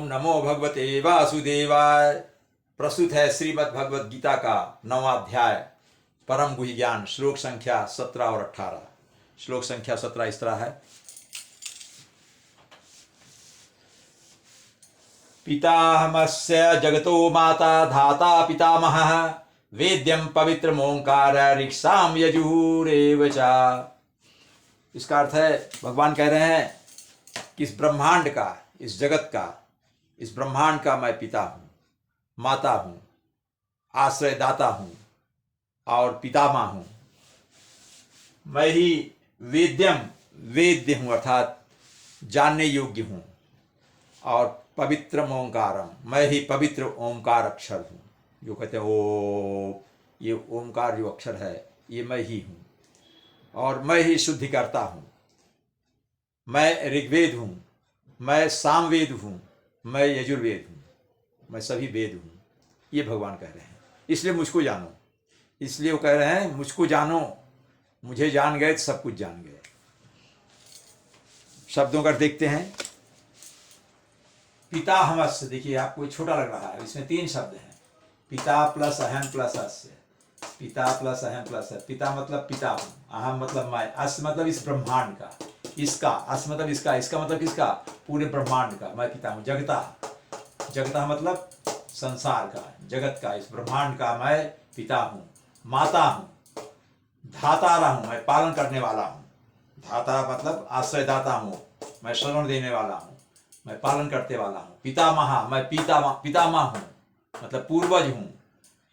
नमो भगवते वासुदेवाय। प्रस्तुत है श्रीमद् भगवद गीता का 9वां अध्याय परम गुह्य ज्ञान, श्लोक संख्या 17 और 18। श्लोक संख्या 17 इस तरह है। पितामहस्य जगतो माता धाता पितामहः वेद्यम पवित्रमोंकार ऋक्षाम यजुरेव च। इसका अर्थ है, भगवान कह रहे हैं कि इस ब्रह्मांड का, इस जगत का, इस ब्रह्मांड का मैं पिता हूँ, माता हूँ, आश्रयदाता हूँ और पितामह हूँ। मैं ही वेद्यम, वेद्य हूँ अर्थात जानने योग्य हूँ, और पवित्रम ओंकारम, मैं ही पवित्र ओंकार अक्षर हूँ। जो कहते हैं ओ, ये ओंकार जो अक्षर है ये मैं ही हूँ, और मैं ही शुद्धि करता हूँ। मैं ऋग्वेद हूँ, मैं सामवेद हूँ, मैं यजुर्वेद हूँ, मैं सभी वेद हूँ। ये भगवान कह रहे हैं। इसलिए मुझको जानो, इसलिए वो कह रहे हैं मुझको जानो, मुझे जान गए तो सब कुछ जान गए। शब्दों का देखते हैं। पिताहमस्य, देखिए आपको छोटा लग रहा है, इसमें 3 शब्द हैं। पिता प्लस अहम प्लस अस्य, पिता प्लस अहम प्लस है। पिता मतलब पिता हूँ, अहम मतलब मैं, अस्य मतलब इस ब्रह्मांड का, इसका, अस्य मतलब इसका, इसका मतलब किसका, पूरे ब्रह्मांड का मैं पिता हूँ। जगता, जगता मतलब संसार का, जगत का, इस ब्रह्मांड का मैं पिता हूँ। माता हूँ, धातारा हूँ, मैं पालन करने वाला हूँ। धाता मतलब आश्रयदाता हूँ, मैं शरण देने वाला हूँ, मैं पालन करते वाला हूँ। पितामह, मैं पितामह हूँ मतलब पूर्वज हूँ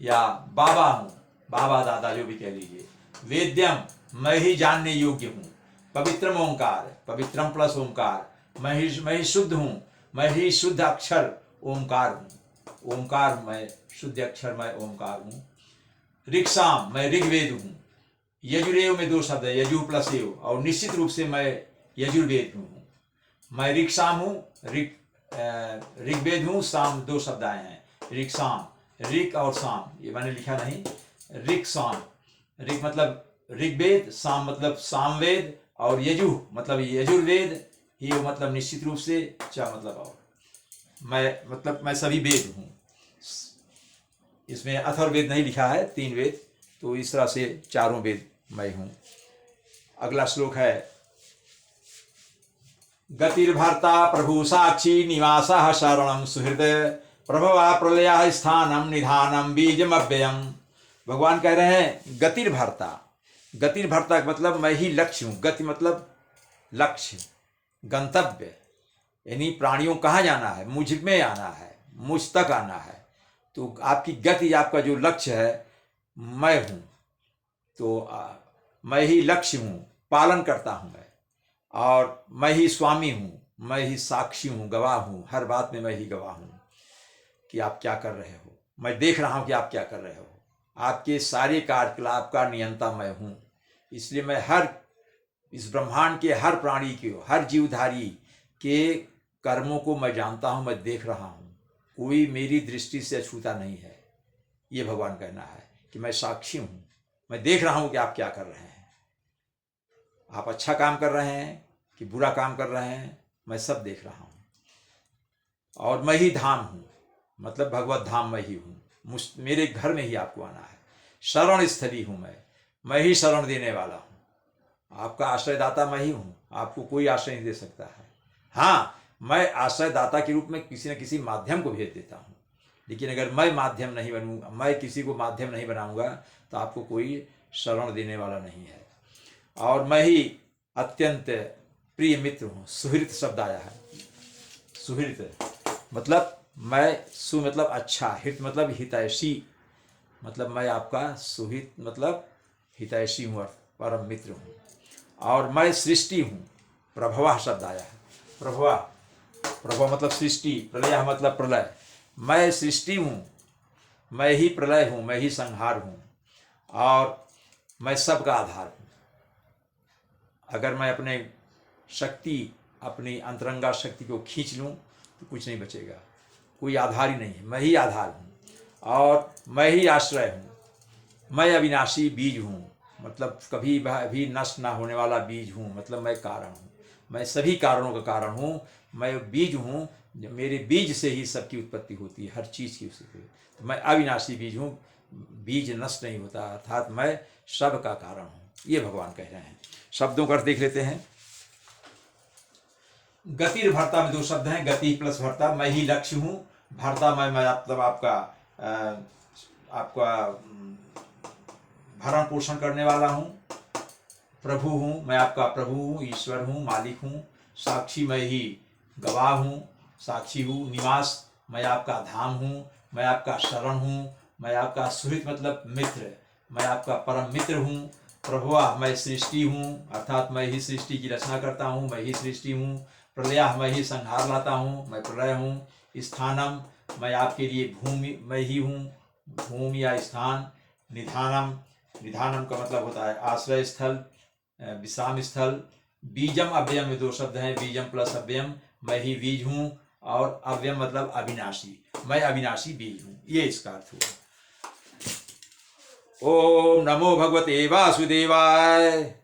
या बाबा हूँ, बाबा दादा जो भी कह लीजिए। वेद्यम, मैं ही जानने योग्य हूँ। पवित्रम ओंकार, पवित्रम प्लस ओंकार, मैं ही शुद्ध हूँ, मैं ही शुद्ध अक्षर ओंकार हूँ। ओंकार मैं शुद्ध अक्षर, मैं ओंकार हूँ। ऋक्षाम, मैं ऋग्वेद हूँ। यजुरेव में 2 शब्द है, यजु प्लस एव, और निश्चित रूप से मैं यजुर्वेद हूँ। मैं ऋक्षाम हूँ, ऋग्वेद हूँ, साम 2 शब्द आए हैं। ऋक्षाम, ऋक और साम, ये मैंने लिखा नहीं, ऋक साम। ऋक मतलब ऋग्वेद, साम मतलब सामवेद, और यजु मतलब यजुर्वेद, ये मतलब निश्चित रूप से, चा मतलब और। मैं मतलब मैं सभी वेद हूँ। इसमें अथर्ववेद नहीं लिखा है, 3 वेद, तो इस तरह से 4 वेद मैं हूँ। अगला श्लोक है। गतिर्भर्ता प्रभु साक्षी निवासः शरणं सुहृद प्रभवा प्रलय स्थानम निधानम बीजमव्ययम। भगवान कह रहे हैं गतिर्भर्ता, गतिर्भर्ता का मतलब मैं ही लक्ष्य हूँ। गति मतलब लक्ष्य, गंतव्य, यानी प्राणियों कहाँ जाना है, मुझ में आना है, मुझ तक आना है। तो आपकी गति, आपका जो लक्ष्य है मैं हूँ। तो मैं ही लक्ष्य हूँ, पालन करता हूँ मैं, और मैं ही स्वामी हूँ, मैं ही साक्षी हूँ, गवाह हूँ। हर बात में मैं ही गवाह हूँ कि आप क्या कर रहे हो। मैं देख रहा हूँ कि आप क्या कर रहे हो। आपके सारे कार्यकलाप का नियंता मैं हूँ। इसलिए मैं हर, इस ब्रह्मांड के हर प्राणी के, हर जीवधारी के कर्मों को मैं जानता हूँ, मैं देख रहा हूँ। कोई मेरी दृष्टि से अछूता नहीं है। ये भगवान कहना है कि मैं साक्षी हूँ, मैं देख रहा हूँ कि आप क्या कर रहे हैं। आप अच्छा काम कर रहे हैं कि बुरा काम कर रहे हैं, मैं सब देख रहा हूँ। और मैं ही धाम हूँ, मतलब भगवत धाम मैं ही हूँ। मेरे घर में ही आपको आना है। शरण स्थली हूँ मैं ही शरण देने वाला हूँ। आपका आश्रयदाता मैं ही हूँ, आपको कोई आश्रय नहीं दे सकता है। हाँ, मैं आश्रयदाता के रूप में किसी न किसी माध्यम को भेज देता हूँ, लेकिन अगर मैं माध्यम नहीं बनूंगा, मैं किसी को माध्यम नहीं बनाऊंगा, तो आपको कोई शरण देने वाला नहीं है। और मैं ही अत्यंत प्रिय मित्र हूँ। सुहृत शब्द आया है। सुहृत मतलब मैं, सु मतलब अच्छा, हित मतलब हितैषी, मतलब मैं आपका सुहित मतलब हितैषी हूँ, परम मित्र हूँ। और मैं सृष्टि हूँ। प्रभवा शब्द आया है। प्रभवा, प्रभव मतलब सृष्टि, प्रलय मतलब प्रलय। मैं सृष्टि हूँ, मैं ही प्रलय हूँ, मैं ही संहार हूँ, और मैं सबका आधार हूँ। अगर मैं अपने शक्ति, अपनी अंतरंगा शक्ति को खींच लूँ तो कुछ नहीं बचेगा, कोई आधार ही नहीं है। मैं ही आधार हूँ, और मैं ही आश्रय हूँ। मैं अविनाशी बीज हूँ, मतलब कभी भी नष्ट ना होने वाला बीज हूँ, मतलब मैं कारण हूँ। मैं सभी कारणों का कारण हूँ, मैं बीज हूँ, मेरे बीज से ही सबकी उत्पत्ति होती है, हर चीज़ की उससे। तो मैं अविनाशी बीज हूँ, बीज नष्ट नहीं होता, अर्थात मैं सब का कारण हूँ, ये भगवान कह रहे हैं। शब्दों का अर्थ देख लेते हैं। गतिर भर्ता में दो शब्द हैं, गति प्लस भर्ता। मैं ही लक्ष्य हूँ, भर्ता मैं मतलब आपका भरण पोषण करने वाला हूँ। प्रभु हूँ, मैं आपका प्रभु हूँ, ईश्वर हूँ, मालिक हूँ। साक्षी मैं ही गवाह हूँ, साक्षी हूँ। निवास मैं आपका धाम हूँ, मैं आपका शरण हूँ, मैं आपका सुहृद मतलब मित्र, मैं आपका परम मित्र हूँ। प्रभुआ मैं सृष्टि हूँ, अर्थात मैं ही सृष्टि की रचना करता हूँ, मैं ही सृष्टि हूँ। प्रलया मैं ही संहार लाता हूँ, मैं प्रलय हूँ। स्थानम मैं आपके लिए भूमि मैं ही हूँ, भूमि या स्थान। निधानम, निधानम का मतलब होता है आश्रय स्थल, विश्राम स्थल। बीजम अव्ययम में दो शब्द हैं, बीजम प्लस अव्ययम। मैं ही बीज हूँ, और अव्ययम मतलब अविनाशी, मैं अविनाशी बीज हूँ, ये इसका अर्थ हुआ। ओम नमो भगवते वासुदेवाय।